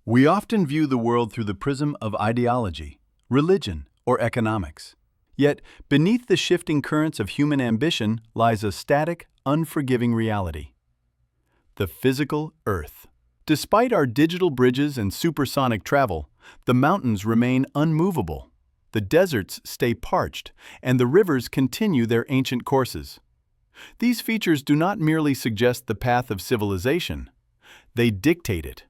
We often view the world through the prism of ideology, religion, or economics. Yet, beneath the shifting currents of human ambition lies a static, unforgiving reality: the physical Earth. Despite our digital bridges and supersonic travel, the mountains remain unmovable. The deserts stay parched, and the rivers continue their ancient courses. These features do not merely suggest the path of civilization, they dictate it.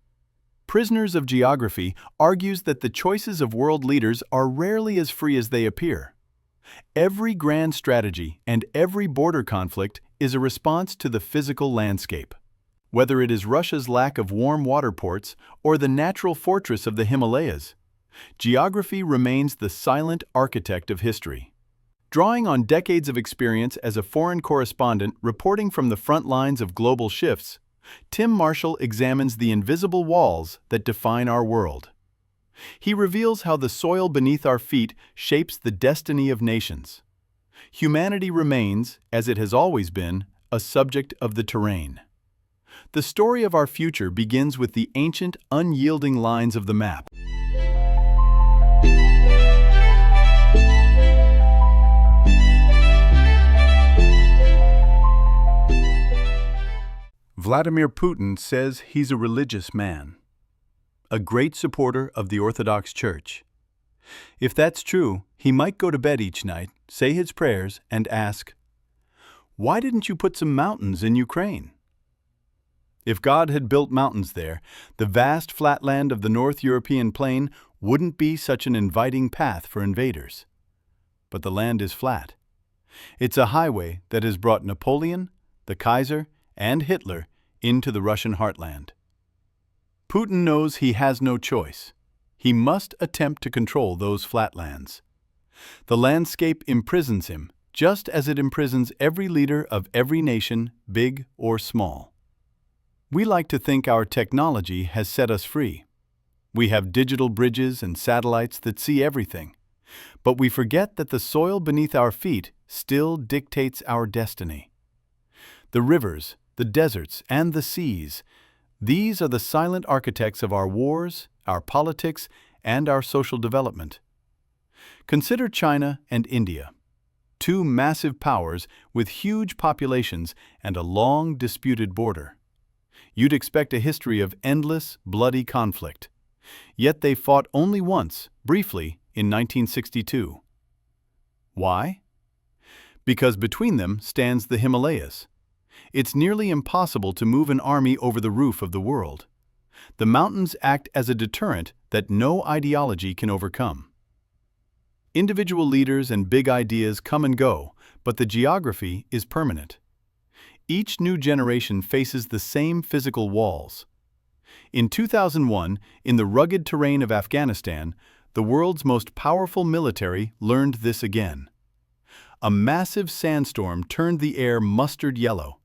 Prisoners of Geography argues that the choices of world leaders are rarely as free as they appear. Every grand strategy and every border conflict is a response to the physical landscape. Whether it is Russia's lack of warm water ports or the natural fortress of the Himalayas, geography remains the silent architect of history. Drawing on decades of experience as a foreign correspondent reporting from the front lines of global shifts, Tim Marshall examines the invisible walls that define our world. He reveals how the soil beneath our feet shapes the destiny of nations. Humanity remains, as it has always been, a subject of the terrain. The story of our future begins with the ancient, unyielding lines of the map. Vladimir Putin says he's a religious man, a great supporter of the Orthodox Church. If that's true, he might go to bed each night, say his prayers, and ask, "Why didn't you put some mountains in Ukraine?" If God had built mountains there, the vast flatland of the North European plain wouldn't be such an inviting path for invaders. But the land is flat. It's a highway that has brought Napoleon, the Kaiser, and Hitler into the Russian heartland. Putin knows he has no choice. He must attempt to control those flatlands. The landscape imprisons him, just as it imprisons every leader of every nation, big or small. We like to think our technology has set us free. We have digital bridges and satellites that see everything. But we forget that the soil beneath our feet still dictates our destiny. The rivers, the deserts, and the seas, these are the silent architects of our wars, our politics, and our social development. Consider China and India, two massive powers with huge populations and a long disputed border. You'd expect a history of endless, bloody conflict. Yet they fought only once, briefly, in 1962. Why? Because between them stands the Himalayas. It's nearly impossible to move an army over the roof of the world. The mountains act as a deterrent that no ideology can overcome. Individual leaders and big ideas come and go, but the geography is permanent. Each new generation faces the same physical walls. In 2001, in the rugged terrain of Afghanistan, the world's most powerful military learned this again. A massive sandstorm turned the air mustard yellow.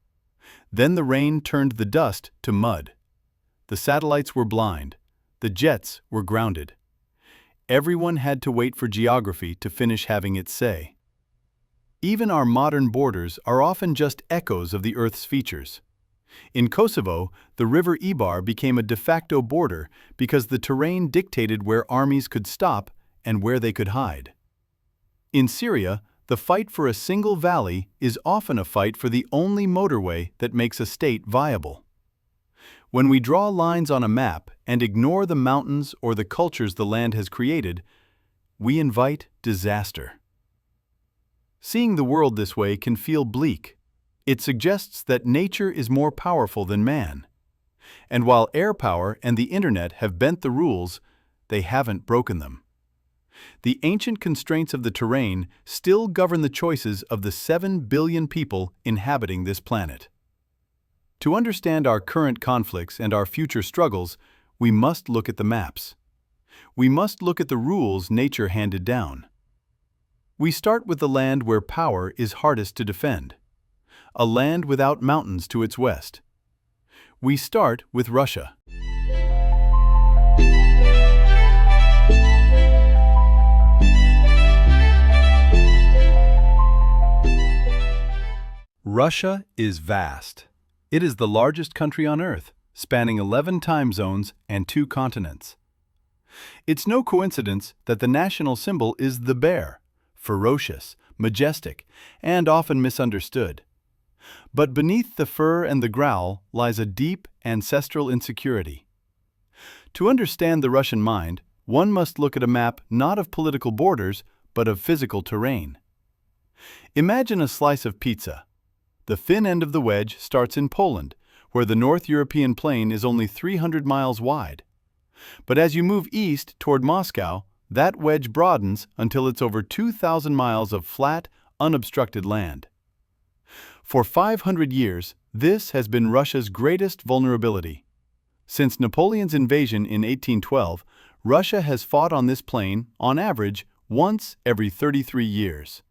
Then the rain turned the dust to mud. The satellites were blind. The jets were grounded. Everyone had to wait for geography to finish having its say. Even our modern borders are often just echoes of the Earth's features. In Kosovo, the river Ibar became a de facto border because the terrain dictated where armies could stop and where they could hide. In Syria, the fight for a single valley is often a fight for the only motorway that makes a state viable. When we draw lines on a map and ignore the mountains or the cultures the land has created, we invite disaster. Seeing the world this way can feel bleak. It suggests that nature is more powerful than man. And while air power and the internet have bent the rules, they haven't broken them. The ancient constraints of the terrain still govern the choices of the 7 billion people inhabiting this planet. To understand our current conflicts and our future struggles, we must look at the maps. We must look at the rules nature handed down. We start with the land where power is hardest to defend, a land without mountains to its west. We start with Russia. Russia is vast. It is the largest country on Earth, spanning 11 time zones and 2 continents. It's no coincidence that the national symbol is the bear, ferocious, majestic, and often misunderstood. But beneath the fur and the growl lies a deep, ancestral insecurity. To understand the Russian mind, one must look at a map not of political borders, but of physical terrain. Imagine a slice of pizza. The thin end of the wedge starts in Poland, where the North European plain is only 300 miles wide. But as you move east toward Moscow, that wedge broadens until it's over 2,000 miles of flat, unobstructed land. For 500 years, this has been Russia's greatest vulnerability. Since Napoleon's invasion in 1812, Russia has fought on this plain, on average, once every 33 years.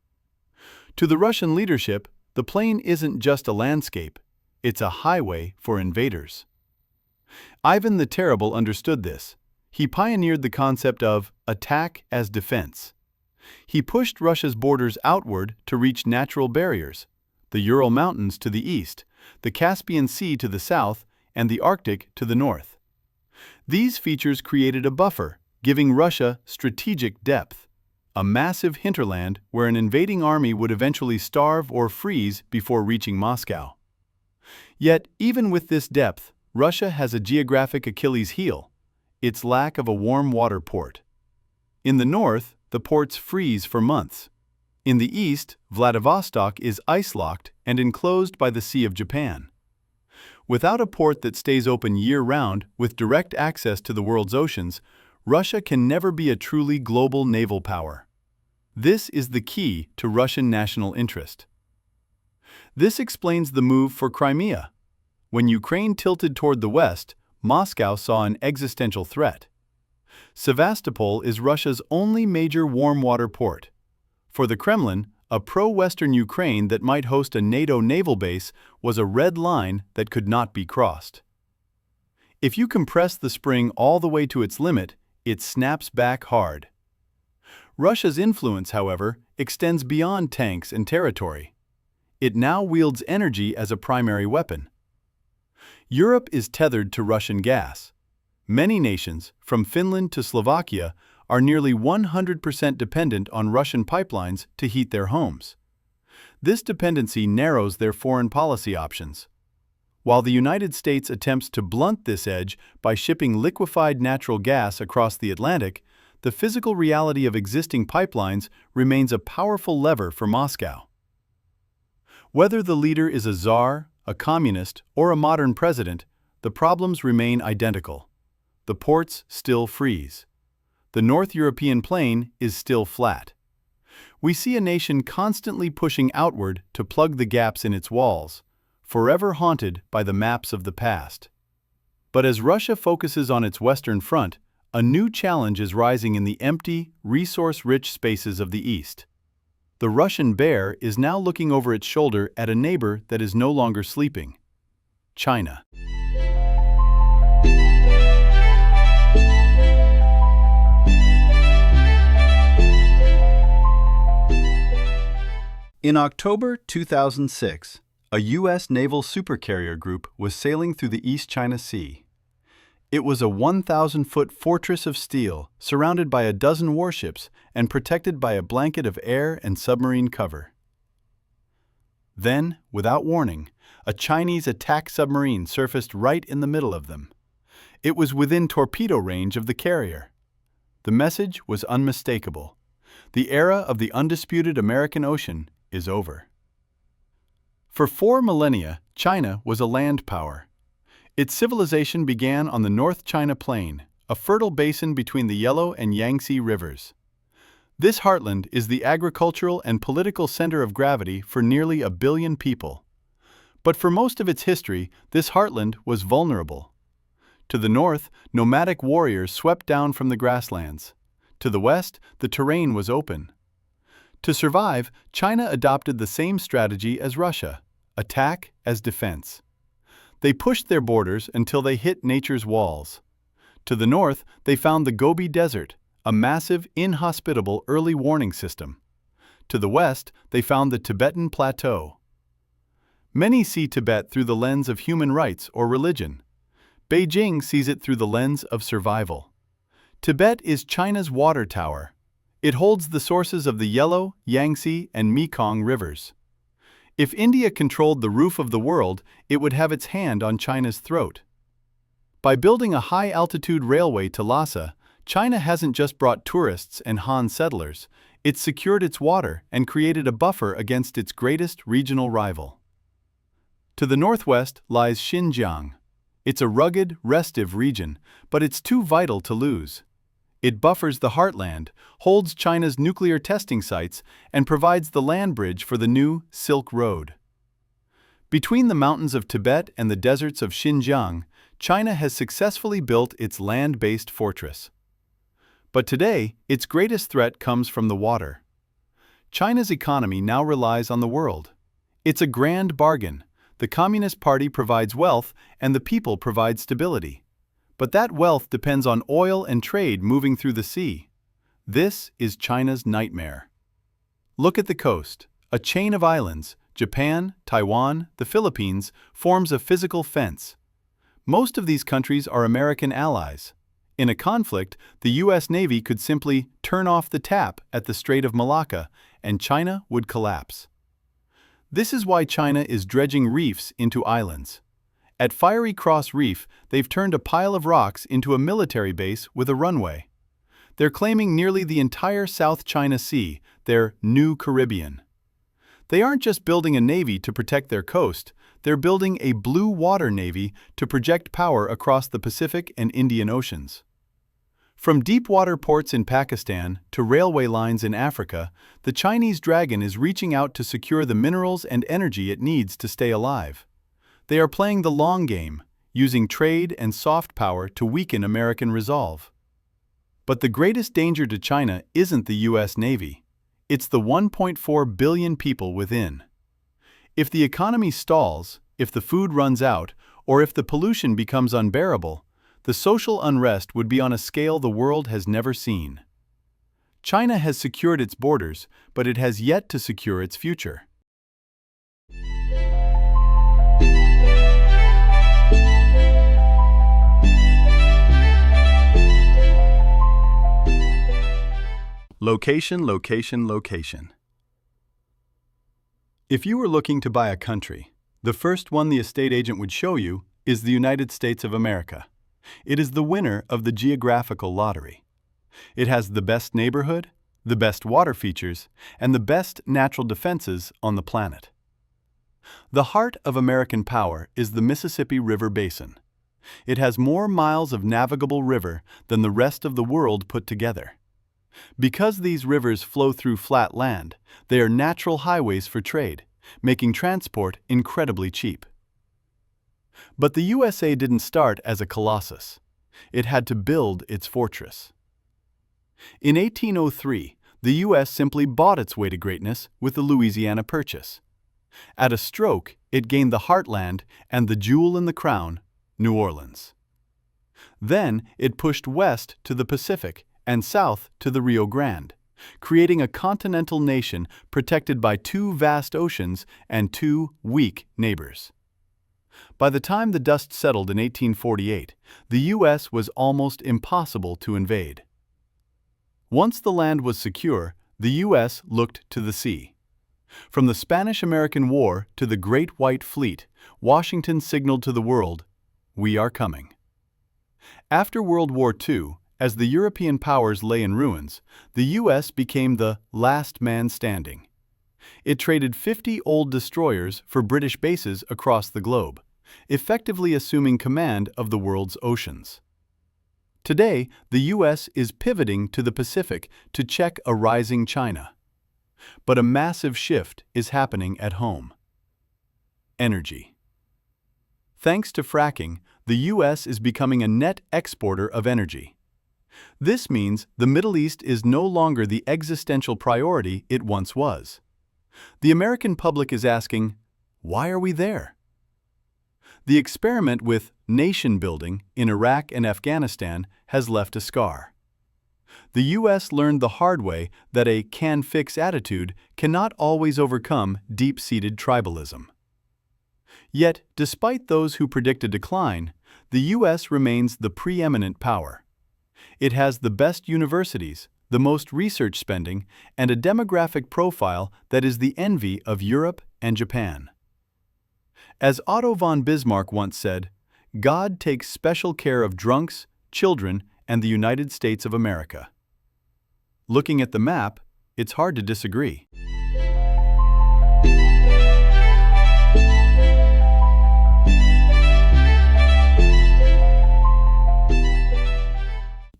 To the Russian leadership, the plain isn't just a landscape, it's a highway for invaders. Ivan the Terrible understood this. He pioneered the concept of attack as defense. He pushed Russia's borders outward to reach natural barriers, the Ural Mountains to the east, the Caspian Sea to the south, and the Arctic to the north. These features created a buffer, giving Russia strategic depth, a massive hinterland where an invading army would eventually starve or freeze before reaching Moscow. Yet, even with this depth, Russia has a geographic Achilles heel: its lack of a warm water port. In the north, the ports freeze for months. In the east, Vladivostok is ice-locked and enclosed by the Sea of Japan. Without a port that stays open year-round with direct access to the world's oceans, Russia can never be a truly global naval power. This is the key to Russian national interest. This explains the move for Crimea. When Ukraine tilted toward the west, Moscow saw an existential threat. Sevastopol is Russia's only major warm-water port. For the Kremlin, a pro-Western Ukraine that might host a NATO naval base was a red line that could not be crossed. If you compress the spring all the way to its limit, it snaps back hard. Russia's influence, however, extends beyond tanks and territory. It now wields energy as a primary weapon. Europe is tethered to Russian gas. Many nations, from Finland to Slovakia, are nearly 100% dependent on Russian pipelines to heat their homes. This dependency narrows their foreign policy options. While the United States attempts to blunt this edge by shipping liquefied natural gas across the Atlantic, the physical reality of existing pipelines remains a powerful lever for Moscow. Whether the leader is a czar, a communist, or a modern president, the problems remain identical. The ports still freeze. The North European plain is still flat. We see a nation constantly pushing outward to plug the gaps in its walls, forever haunted by the maps of the past. But as Russia focuses on its western front, a new challenge is rising in the empty, resource-rich spaces of the east. The Russian bear is now looking over its shoulder at a neighbor that is no longer sleeping: China. In October 2006, a U.S. naval supercarrier group was sailing through the East China Sea. It was a 1,000-foot fortress of steel, surrounded by a dozen warships and protected by a blanket of air and submarine cover. Then, without warning, a Chinese attack submarine surfaced right in the middle of them. It was within torpedo range of the carrier. The message was unmistakable: the era of the undisputed American ocean is over. For 4 millennia, China was a land power. Its civilization began on the North China Plain, a fertile basin between the Yellow and Yangtze rivers. This heartland is the agricultural and political center of gravity for nearly 1 billion people. But for most of its history, this heartland was vulnerable. To the north, nomadic warriors swept down from the grasslands. To the west, the terrain was open. To survive, China adopted the same strategy as Russia: attack as defense. They pushed their borders until they hit nature's walls. To the north, they found the Gobi Desert, a massive, inhospitable early warning system. To the west, they found the Tibetan Plateau. Many see Tibet through the lens of human rights or religion. Beijing sees it through the lens of survival. Tibet is China's water tower. It holds the sources of the Yellow, Yangtze, and Mekong rivers. If India controlled the roof of the world, it would have its hand on China's throat. By building a high-altitude railway to Lhasa, China hasn't just brought tourists and Han settlers, it's secured its water and created a buffer against its greatest regional rival. To the northwest lies Xinjiang. It's a rugged, restive region, but it's too vital to lose. It buffers the heartland, holds China's nuclear testing sites, and provides the land bridge for the new Silk Road. Between the mountains of Tibet and the deserts of Xinjiang, China has successfully built its land-based fortress. But today, its greatest threat comes from the water. China's economy now relies on the world. It's a grand bargain. The Communist Party provides wealth and the people provide stability. But that wealth depends on oil and trade moving through the sea. This is China's nightmare. Look at the coast. A chain of islands, Japan, Taiwan, the Philippines, forms a physical fence. Most of these countries are American allies. In a conflict, the U.S. Navy could simply turn off the tap at the Strait of Malacca, and China would collapse. This is why China is dredging reefs into islands. At Fiery Cross Reef, they've turned a pile of rocks into a military base with a runway. They're claiming nearly the entire South China Sea, their New Caribbean. They aren't just building a navy to protect their coast, they're building a blue water navy to project power across the Pacific and Indian Oceans. From deep-water ports in Pakistan to railway lines in Africa, the Chinese dragon is reaching out to secure the minerals and energy it needs to stay alive. They are playing the long game, using trade and soft power to weaken American resolve. But the greatest danger to China isn't the U.S. Navy. It's the 1.4 billion people within. If the economy stalls, if the food runs out, or if the pollution becomes unbearable, the social unrest would be on a scale the world has never seen. China has secured its borders, but it has yet to secure its future. Location, location, location. If you were looking to buy a country, the first one the estate agent would show you is the United States of America. It is the winner of the geographical lottery. It has the best neighborhood, the best water features, and the best natural defenses on the planet. The heart of American power is the Mississippi River Basin. It has more miles of navigable river than the rest of the world put together. Because these rivers flow through flat land, they are natural highways for trade, making transport incredibly cheap. But the USA didn't start as a colossus. It had to build its fortress. In 1803, the U.S. simply bought its way to greatness with the Louisiana Purchase. At a stroke, it gained the heartland and the jewel in the crown, New Orleans. Then it pushed west to the Pacific and south to the Rio Grande, creating a continental nation protected by two vast oceans and two weak neighbors. By the time the dust settled in 1848, the U.S. was almost impossible to invade. Once the land was secure, the U.S. looked to the sea. From the Spanish-American War to the Great White Fleet, Washington signaled to the world, "We are coming." After World War II, as the European powers lay in ruins, the U.S. became the last man standing. It traded 50 old destroyers for British bases across the globe, effectively assuming command of the world's oceans. Today, the U.S. is pivoting to the Pacific to check a rising China. But a massive shift is happening at home. Energy. Thanks to fracking, the U.S. is becoming a net exporter of energy. This means the Middle East is no longer the existential priority it once was. The American public is asking, why are we there? The experiment with nation building in Iraq and Afghanistan has left a scar. The U.S. learned the hard way that a can-fix attitude cannot always overcome deep-seated tribalism. Yet, despite those who predict a decline, the U.S. remains the preeminent power. It has the best universities, the most research spending, and a demographic profile that is the envy of Europe and Japan. As Otto von Bismarck once said, "God takes special care of drunks, children, and the United States of America." Looking at the map, it's hard to disagree.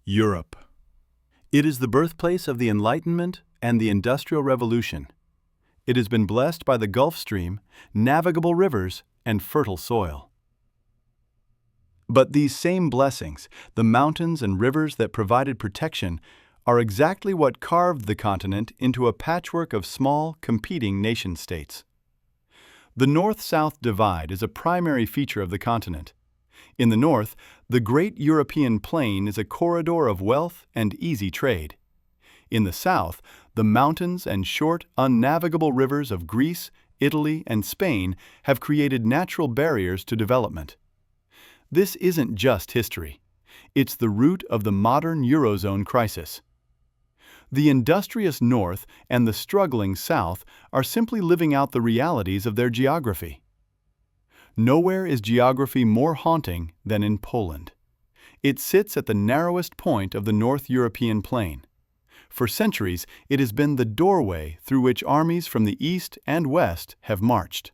Europe. It is the birthplace of the Enlightenment and the Industrial Revolution. It has been blessed by the Gulf Stream, navigable rivers, and fertile soil. But these same blessings, the mountains and rivers that provided protection, are exactly what carved the continent into a patchwork of small, competing nation-states. The North-South divide is a primary feature of the continent. In the north, the Great European Plain is a corridor of wealth and easy trade. In the south, the mountains and short, unnavigable rivers of Greece, Italy, and Spain have created natural barriers to development. This isn't just history. It's the root of the modern Eurozone crisis. The industrious North and the struggling South are simply living out the realities of their geography. Nowhere is geography more haunting than in Poland. It sits at the narrowest point of the North European plain. For centuries, it has been the doorway through which armies from the east and west have marched.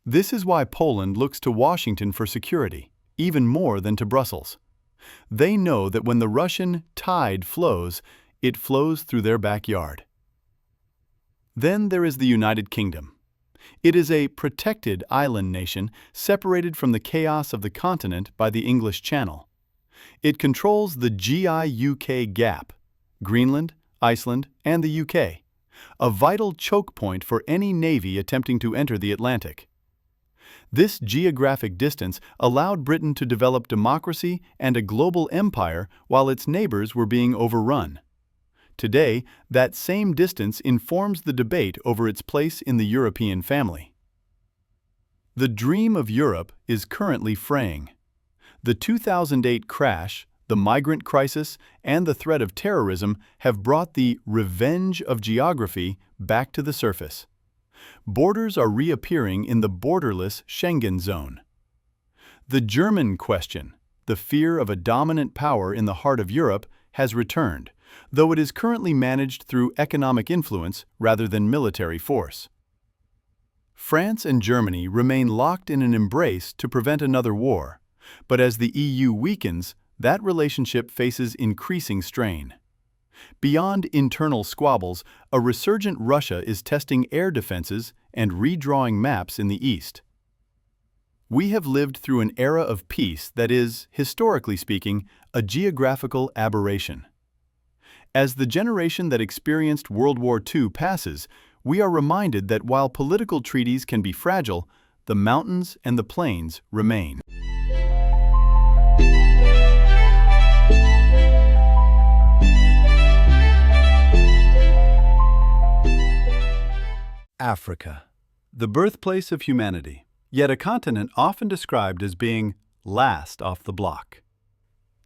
This is why Poland looks to Washington for security, even more than to Brussels. They know that when the Russian tide flows, it flows through their backyard. Then there is the United Kingdom. It is a protected island nation separated from the chaos of the continent by the English Channel. It controls the GI-UK gap, Greenland, Iceland, and the UK, a vital choke point for any navy attempting to enter the Atlantic. This geographic distance allowed Britain to develop democracy and a global empire while its neighbors were being overrun. Today, that same distance informs the debate over its place in the European family. The dream of Europe is currently fraying. The 2008 crash, the migrant crisis, and the threat of terrorism have brought the revenge of geography back to the surface. Borders are reappearing in the borderless Schengen zone. The German question, the fear of a dominant power in the heart of Europe, has returned, though it is currently managed through economic influence rather than military force. France and Germany remain locked in an embrace to prevent another war, but as the EU weakens, that relationship faces increasing strain. Beyond internal squabbles, a resurgent Russia is testing air defenses and redrawing maps in the east. We have lived through an era of peace that is, historically speaking, a geographical aberration. As the generation that experienced World War II passes, we are reminded that while political treaties can be fragile, the mountains and the plains remain. Africa, the birthplace of humanity, yet a continent often described as being last off the block.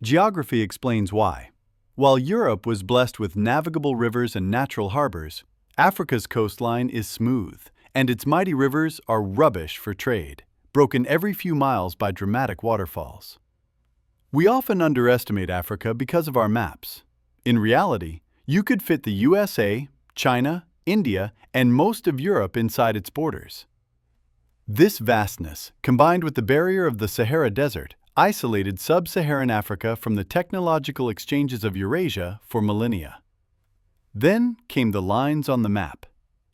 Geography explains why. While Europe was blessed with navigable rivers and natural harbors, Africa's coastline is smooth, and its mighty rivers are rubbish for trade, broken every few miles by dramatic waterfalls. We often underestimate Africa because of our maps. In reality, you could fit the USA, China, India, and most of Europe inside its borders. This vastness, combined with the barrier of the Sahara Desert, isolated sub-Saharan Africa from the technological exchanges of Eurasia for millennia. Then came the lines on the map.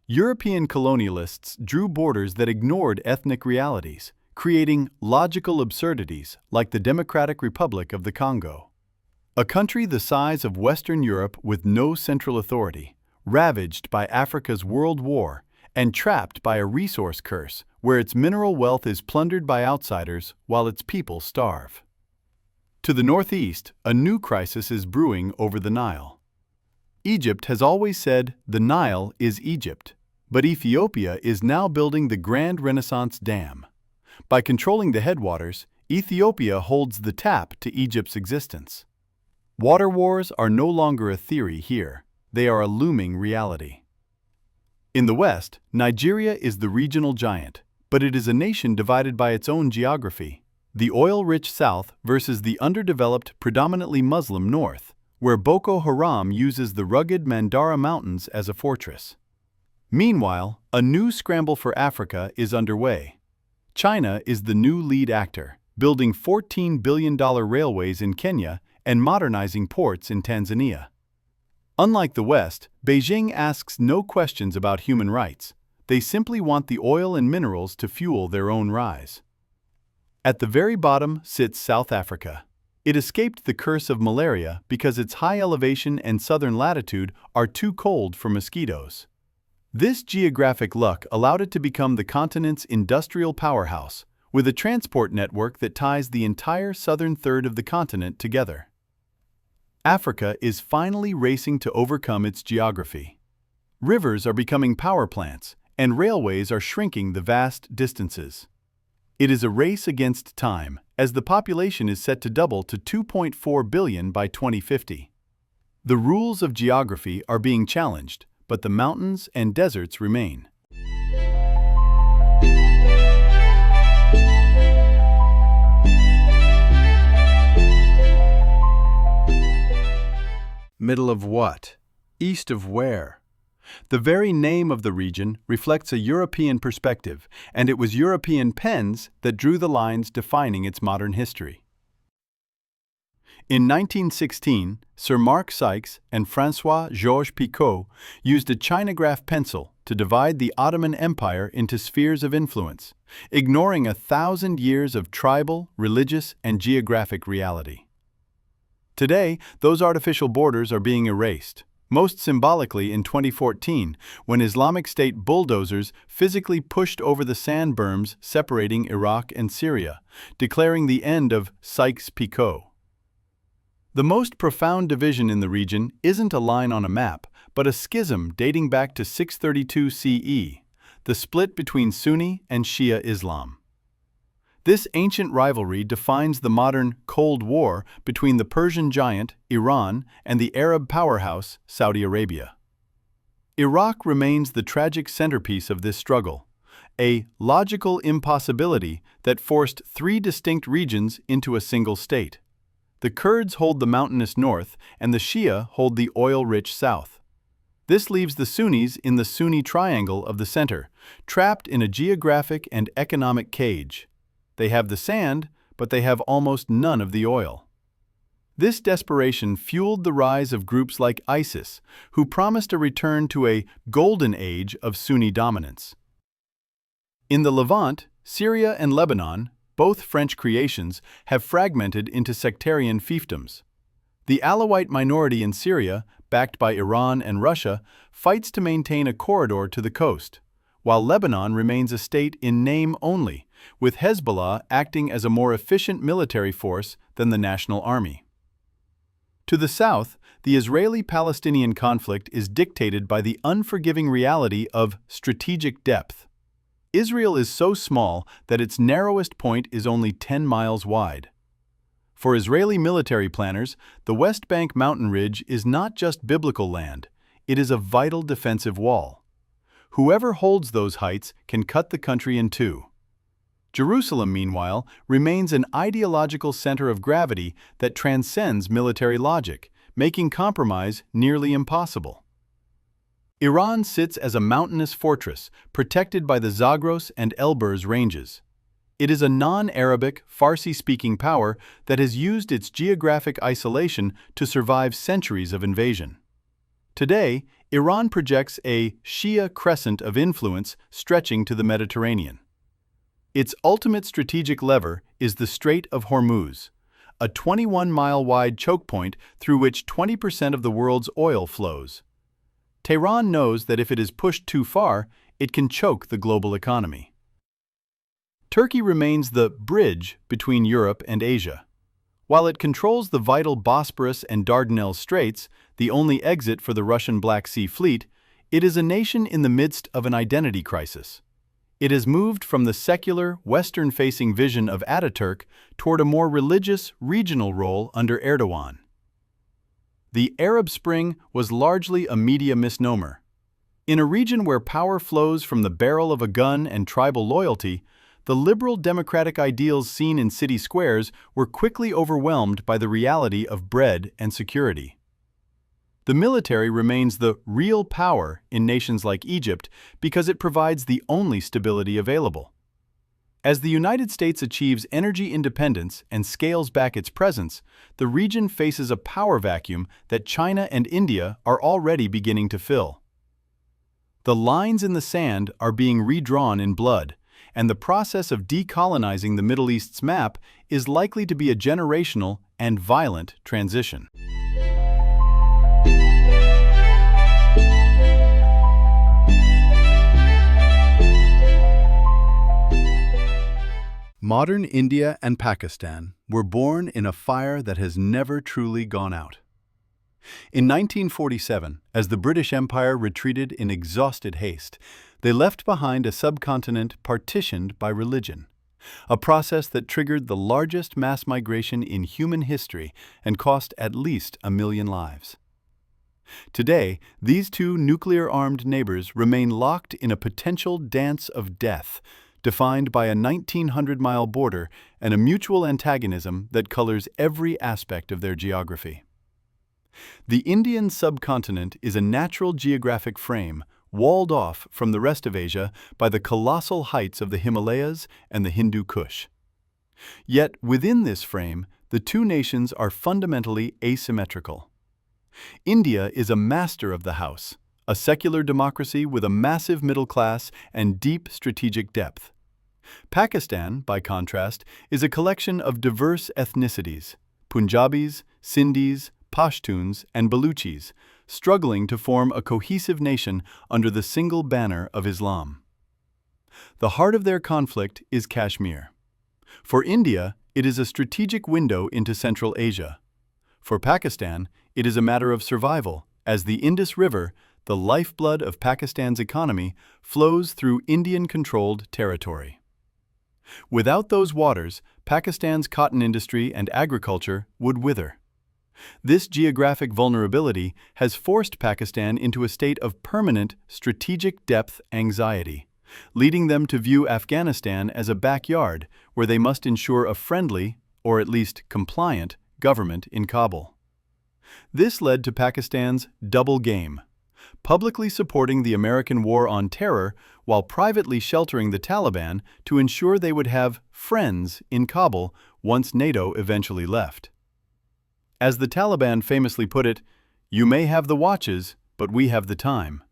European colonialists drew borders that ignored ethnic realities, creating logical absurdities like the Democratic Republic of the Congo. A country the size of Western Europe with no central authority, ravaged by Africa's World War and trapped by a resource curse where its mineral wealth is plundered by outsiders while its people starve. To the northeast, a new crisis is brewing over the Nile. Egypt has always said the Nile is Egypt, but Ethiopia is now building the Grand Renaissance Dam. By controlling the headwaters, Ethiopia holds the tap to Egypt's existence. Water wars are no longer a theory here, they are a looming reality. In the West, Nigeria is the regional giant, but it is a nation divided by its own geography. The oil-rich South versus the underdeveloped, predominantly Muslim North, where Boko Haram uses the rugged Mandara Mountains as a fortress. Meanwhile, a new scramble for Africa is underway. China is the new lead actor, building $14 billion railways in Kenya and modernizing ports in Tanzania. Unlike the West, Beijing asks no questions about human rights. They simply want the oil and minerals to fuel their own rise. At the very bottom sits South Africa. It escaped the curse of malaria because its high elevation and southern latitude are too cold for mosquitoes. This geographic luck allowed it to become the continent's industrial powerhouse, with a transport network that ties the entire southern third of the continent together. Africa is finally racing to overcome its geography. Rivers are becoming power plants, and railways are shrinking the vast distances. It is a race against time, as the population is set to double to 2.4 billion by 2050. The rules of geography are being challenged, but the mountains and deserts remain. Middle of what? East of where? The very name of the region reflects a European perspective, and it was European pens that drew the lines defining its modern history. In 1916, Sir Mark Sykes and François-Georges Picot used a chinograph pencil to divide the Ottoman Empire into spheres of influence, ignoring 1,000 years of tribal, religious, and geographic reality. Today, those artificial borders are being erased, most symbolically in 2014, when Islamic State bulldozers physically pushed over the sand berms separating Iraq and Syria, declaring the end of Sykes-Picot. The most profound division in the region isn't a line on a map, but a schism dating back to 632 CE, the split between Sunni and Shia Islam. This ancient rivalry defines the modern Cold War between the Persian giant, Iran, and the Arab powerhouse, Saudi Arabia. Iraq remains the tragic centerpiece of this struggle, a logical impossibility that forced three distinct regions into a single state. The Kurds hold the mountainous north, and the Shia hold the oil-rich south. This leaves the Sunnis in the Sunni triangle of the center, trapped in a geographic and economic cage. They have the sand, but they have almost none of the oil. This desperation fueled the rise of groups like ISIS, who promised a return to a golden age of Sunni dominance. In the Levant, Syria and Lebanon, both French creations, have fragmented into sectarian fiefdoms. The Alawite minority in Syria, backed by Iran and Russia, fights to maintain a corridor to the coast, while Lebanon remains a state in name only, with Hezbollah acting as a more efficient military force than the national army. To the south, the Israeli-Palestinian conflict is dictated by the unforgiving reality of strategic depth. Israel is so small that its narrowest point is only 10 miles wide. For Israeli military planners, the West Bank mountain ridge is not just biblical land, it is a vital defensive wall. Whoever holds those heights can cut the country in two. Jerusalem, meanwhile, remains an ideological center of gravity that transcends military logic, making compromise nearly impossible. Iran sits as a mountainous fortress, protected by the Zagros and Elburz ranges. It is a non-Arabic, Farsi-speaking power that has used its geographic isolation to survive centuries of invasion. Today, Iran projects a Shia crescent of influence stretching to the Mediterranean. Its ultimate strategic lever is the Strait of Hormuz, a 21-mile-wide choke point through which 20% of the world's oil flows. Tehran knows that if it is pushed too far, it can choke the global economy. Turkey remains the bridge between Europe and Asia. While it controls the vital Bosporus and Dardanelles Straits, the only exit for the Russian Black Sea Fleet, it is a nation in the midst of an identity crisis. It has moved from the secular, Western-facing vision of Ataturk toward a more religious, regional role under Erdogan. The Arab Spring was largely a media misnomer. In a region where power flows from the barrel of a gun and tribal loyalty, the liberal democratic ideals seen in city squares were quickly overwhelmed by the reality of bread and security. The military remains the real power in nations like Egypt because it provides the only stability available. As the United States achieves energy independence and scales back its presence, the region faces a power vacuum that China and India are already beginning to fill. The lines in the sand are being redrawn in blood, and the process of decolonizing the Middle East's map is likely to be a generational and violent transition. Modern India and Pakistan were born in a fire that has never truly gone out. In 1947, as the British Empire retreated in exhausted haste, they left behind a subcontinent partitioned by religion, a process that triggered the largest mass migration in human history and cost at least 1 million lives. Today, these two nuclear-armed neighbors remain locked in a potential dance of death, defined by a 1,900-mile border and a mutual antagonism that colors every aspect of their geography. The Indian subcontinent is a natural geographic frame, walled off from the rest of Asia by the colossal heights of the Himalayas and the Hindu Kush. Yet within this frame, the two nations are fundamentally asymmetrical. India is a master of the house, a secular democracy with a massive middle class and deep strategic depth. Pakistan, by contrast, is a collection of diverse ethnicities, Punjabis, Sindhis, Pashtuns, and Baluchis, struggling to form a cohesive nation under the single banner of Islam. The heart of their conflict is Kashmir. For India, it is a strategic window into Central Asia. For Pakistan, it is a matter of survival, as the Indus River, the lifeblood of Pakistan's economy, flows through Indian-controlled territory. Without those waters, Pakistan's cotton industry and agriculture would wither. This geographic vulnerability has forced Pakistan into a state of permanent strategic depth anxiety, leading them to view Afghanistan as a backyard where they must ensure a friendly, or at least compliant, government in Kabul. This led to Pakistan's double game, publicly supporting the American war on terror while privately sheltering the Taliban to ensure they would have friends in Kabul once NATO eventually left. As the Taliban famously put it, "You may have the watches, but we have the time."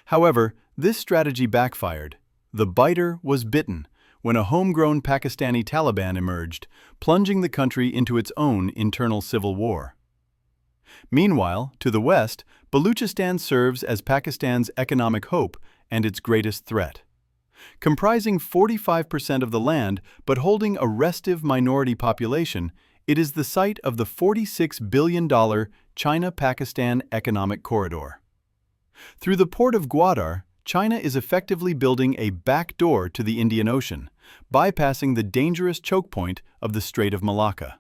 However, this strategy backfired. The biter was bitten when a homegrown Pakistani Taliban emerged, plunging the country into its own internal civil war. Meanwhile, to the west, Baluchistan serves as Pakistan's economic hope and its greatest threat. Comprising 45% of the land but holding a restive minority population, it is the site of the $46 billion China-Pakistan Economic Corridor. Through the port of Gwadar, China is effectively building a backdoor to the Indian Ocean, bypassing the dangerous choke point of the Strait of Malacca.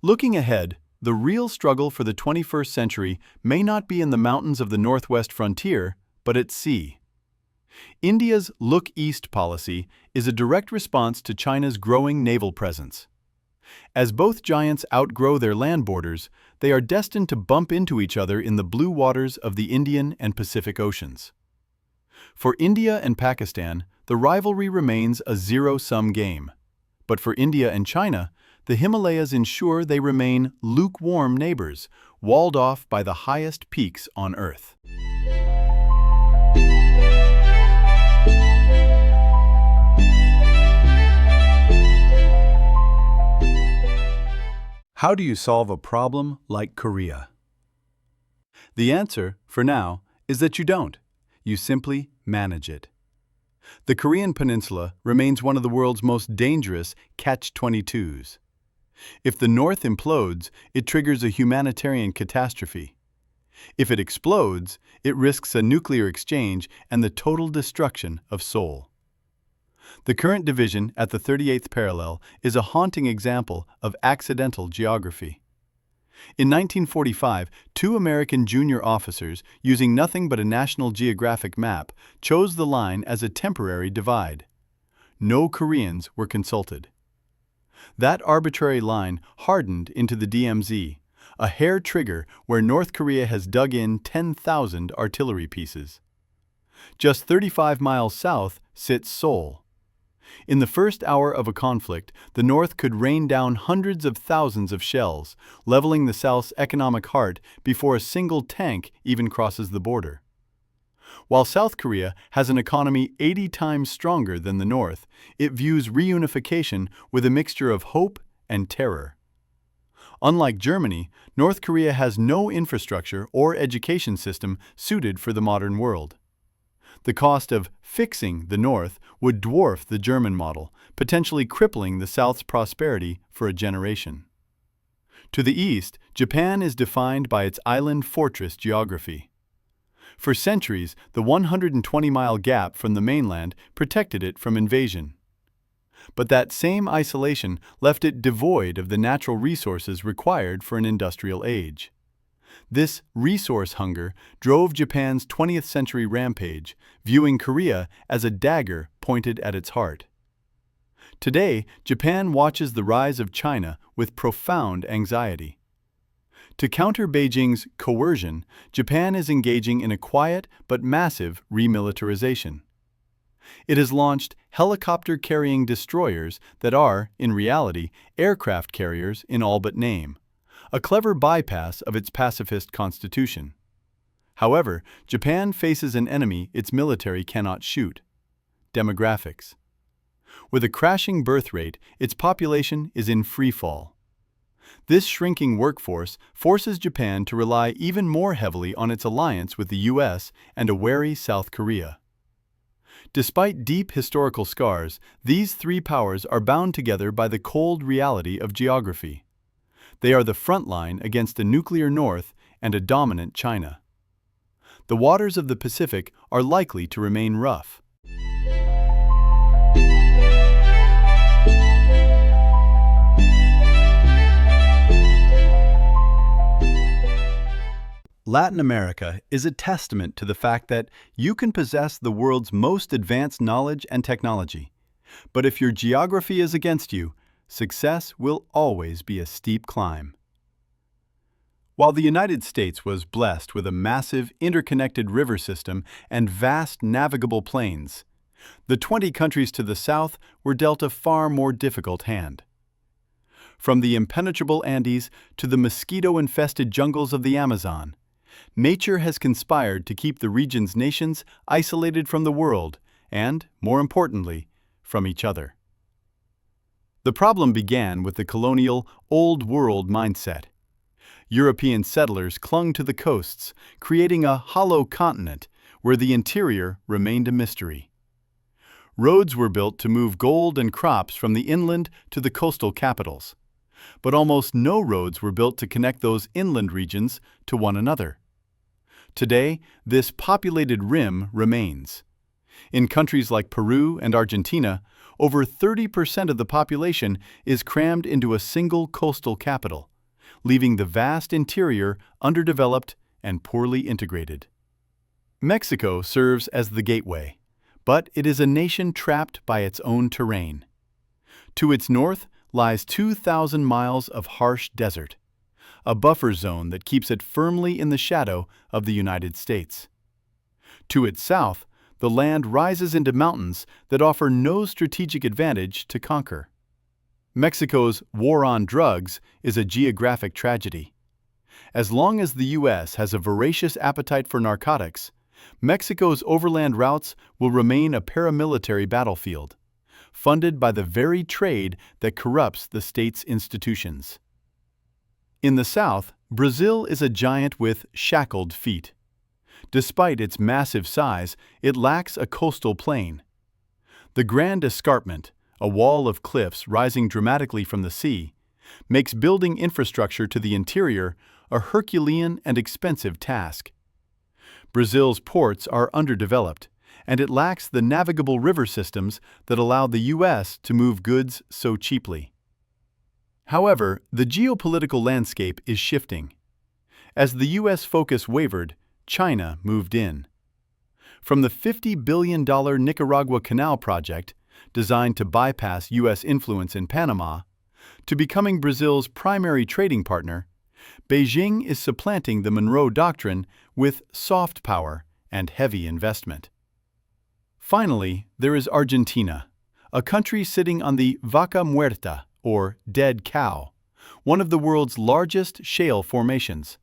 Looking ahead, the real struggle for the 21st century may not be in the mountains of the northwest frontier, but at sea. India's Look East policy is a direct response to China's growing naval presence. As both giants outgrow their land borders, they are destined to bump into each other in the blue waters of the Indian and Pacific Oceans. For India and Pakistan, the rivalry remains a zero-sum game. But for India and China, the Himalayas ensure they remain lukewarm neighbors, walled off by the highest peaks on Earth. How do you solve a problem like Korea? The answer, for now, is that you don't. You simply manage it. The Korean Peninsula remains one of the world's most dangerous catch-22s. If the North implodes, it triggers a humanitarian catastrophe. If it explodes, it risks a nuclear exchange and the total destruction of Seoul. The current division at the 38th parallel is a haunting example of accidental geography. In 1945, two American junior officers, using nothing but a National Geographic map, chose the line as a temporary divide. No Koreans were consulted. That arbitrary line hardened into the DMZ, a hair trigger where North Korea has dug in 10,000 artillery pieces. Just 35 miles south sits Seoul. In the first hour of a conflict, the North could rain down hundreds of thousands of shells, leveling the South's economic heart before a single tank even crosses the border. While South Korea has an economy 80 times stronger than the North, it views reunification with a mixture of hope and terror. Unlike Germany, North Korea has no infrastructure or education system suited for the modern world. The cost of fixing the North would dwarf the German model, potentially crippling the South's prosperity for a generation. To the east, Japan is defined by its island fortress geography. For centuries, the 120-mile gap from the mainland protected it from invasion. But that same isolation left it devoid of the natural resources required for an industrial age. This resource hunger drove Japan's 20th century rampage, viewing Korea as a dagger pointed at its heart. Today, Japan watches the rise of China with profound anxiety. To counter Beijing's coercion, Japan is engaging in a quiet but massive remilitarization. It has launched helicopter-carrying destroyers that are, in reality, aircraft carriers in all but name, a clever bypass of its pacifist constitution. However, Japan faces an enemy its military cannot shoot: demographics. With a crashing birth rate, its population is in free fall. This shrinking workforce forces Japan to rely even more heavily on its alliance with the U.S. and a wary South Korea. Despite deep historical scars, these three powers are bound together by the cold reality of geography. They are the front line against a nuclear North and a dominant China. The waters of the Pacific are likely to remain rough. Latin America is a testament to the fact that you can possess the world's most advanced knowledge and technology, but if your geography is against you, success will always be a steep climb. While the United States was blessed with a massive interconnected river system and vast navigable plains, the 20 countries to the south were dealt a far more difficult hand. From the impenetrable Andes to the mosquito-infested jungles of the Amazon, nature has conspired to keep the region's nations isolated from the world and, more importantly, from each other. The problem began with the colonial Old World mindset. European settlers clung to the coasts, creating a hollow continent where the interior remained a mystery. Roads were built to move gold and crops from the inland to the coastal capitals, but almost no roads were built to connect those inland regions to one another. Today, this populated rim remains. In countries like Peru and Argentina, over 30% of the population is crammed into a single coastal capital, leaving the vast interior underdeveloped and poorly integrated. Mexico serves as the gateway, but it is a nation trapped by its own terrain. To its north lies 2,000 miles of harsh desert, a buffer zone that keeps it firmly in the shadow of the United States. To its south, the land rises into mountains that offer no strategic advantage to conquer. Mexico's war on drugs is a geographic tragedy. As long as the U.S. has a voracious appetite for narcotics, Mexico's overland routes will remain a paramilitary battlefield, funded by the very trade that corrupts the state's institutions. In the south, Brazil is a giant with shackled feet. Despite its massive size, it lacks a coastal plain. The Grand Escarpment, a wall of cliffs rising dramatically from the sea, makes building infrastructure to the interior a Herculean and expensive task. Brazil's ports are underdeveloped, and it lacks the navigable river systems that allow the U.S. to move goods so cheaply. However, the geopolitical landscape is shifting. As the U.S. focus wavered, China moved in. From the $50 billion Nicaragua Canal project, designed to bypass U.S. influence in Panama, to becoming Brazil's primary trading partner, Beijing is supplanting the Monroe Doctrine with soft power and heavy investment. Finally, there is Argentina, a country sitting on the Vaca Muerta, or dead cow, one of the world's largest shale formations.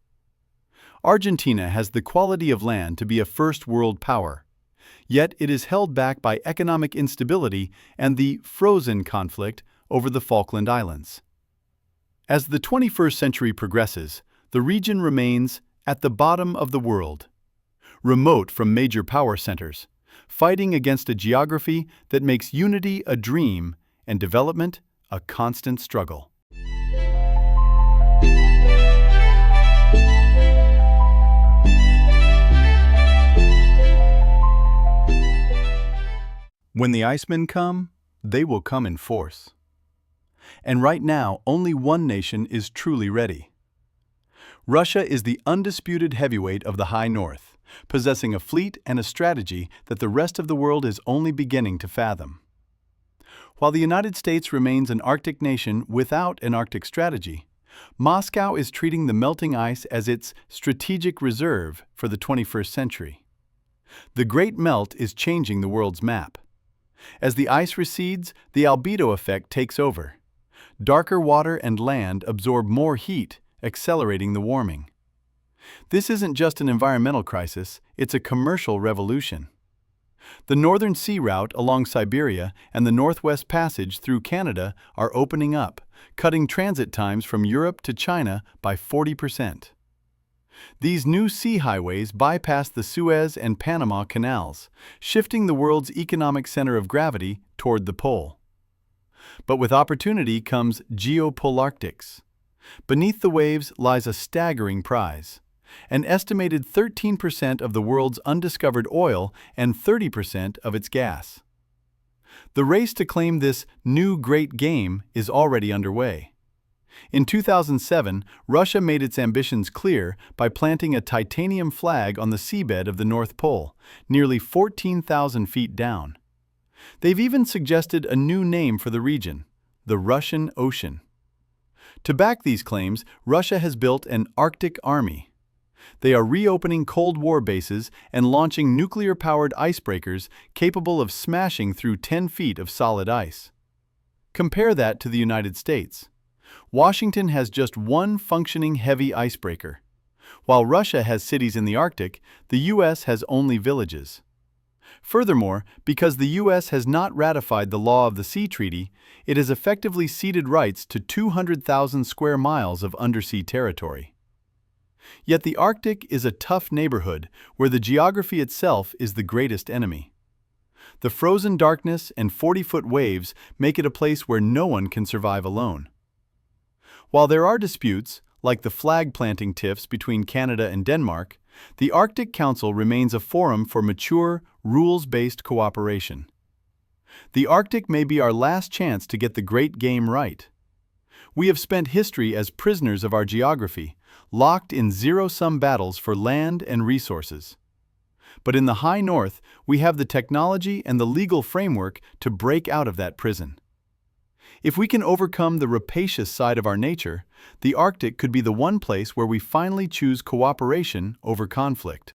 Argentina has the quality of land to be a first-world power, yet it is held back by economic instability and the frozen conflict over the Falkland Islands. As the 21st century progresses, the region remains at the bottom of the world, remote from major power centers, fighting against a geography that makes unity a dream and development a constant struggle. When the icemen come, they will come in force. And right now, only one nation is truly ready. Russia is the undisputed heavyweight of the High North, possessing a fleet and a strategy that the rest of the world is only beginning to fathom. While the United States remains an Arctic nation without an Arctic strategy, Moscow is treating the melting ice as its strategic reserve for the 21st century. The Great Melt is changing the world's map. As the ice recedes, the albedo effect takes over. Darker water and land absorb more heat, accelerating the warming. This isn't just an environmental crisis, it's a commercial revolution. The Northern Sea Route along Siberia and the Northwest Passage through Canada are opening up, cutting transit times from Europe to China by 40%. These new sea highways bypass the Suez and Panama canals, shifting the world's economic center of gravity toward the pole. But with opportunity comes Geopolitics. Beneath the waves lies a staggering prize: an estimated 13% of the world's undiscovered oil and 30% of its gas. The race to claim this new great game is already underway. In 2007, Russia made its ambitions clear by planting a titanium flag on the seabed of the North Pole, nearly 14,000 feet down. They've even suggested a new name for the region: the Russian Ocean. To back these claims, Russia has built an Arctic army. They are reopening Cold War bases and launching nuclear-powered icebreakers capable of smashing through 10 feet of solid ice. Compare that to the United States. Washington has just one functioning heavy icebreaker. While Russia has cities in the Arctic, the U.S. has only villages. Furthermore, because the U.S. has not ratified the Law of the Sea Treaty, it has effectively ceded rights to 200,000 square miles of undersea territory. Yet the Arctic is a tough neighborhood where the geography itself is the greatest enemy. The frozen darkness and 40-foot waves make it a place where no one can survive alone. While there are disputes, like the flag-planting tiffs between Canada and Denmark, the Arctic Council remains a forum for mature, rules-based cooperation. The Arctic may be our last chance to get the great game right. We have spent history as prisoners of our geography, locked in zero-sum battles for land and resources. But in the High North, we have the technology and the legal framework to break out of that prison. If we can overcome the rapacious side of our nature, the Arctic could be the one place where we finally choose cooperation over conflict.